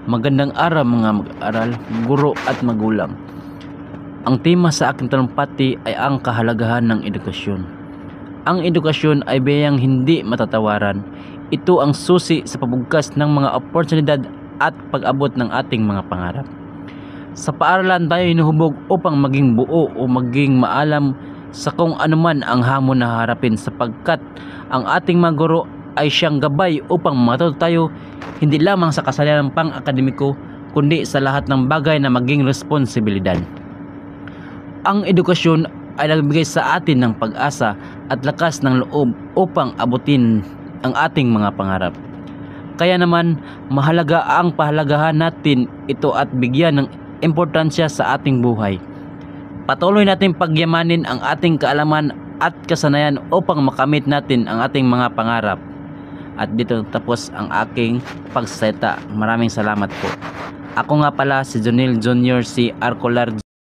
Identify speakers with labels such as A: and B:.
A: Magandang araw mga mag-aaral, guro at magulang. Ang tema sa aking talumpati ay ang kahalagahan ng edukasyon. Ang edukasyon ay biyayang hindi matatawaran. Ito ang susi sa pabugkas ng mga oportunidad at pag-abot ng ating mga pangarap. Sa paaralan tayo hinuhubog upang maging buo o maging maalam sa kung anuman ang hamon na harapin, sapagkat ang ating mga guro ay siyang gabay upang matuto tayo hindi lamang sa kasalanan pang-akademiko kundi sa lahat ng bagay na maging responsibilidad. Ang edukasyon ay nagbigay sa atin ng pag-asa at lakas ng loob upang abutin ang ating mga pangarap. Kaya naman mahalaga ang pahalagahan natin ito at bigyan ng importansya sa ating buhay. Patuloy natin pagyamanin ang ating kaalaman at kasanayan upang makamit natin ang ating mga pangarap. At dito tapos ang aking pagsasalita. Maraming salamat po. Ako nga pala si Jonel Jr. C. Arcolar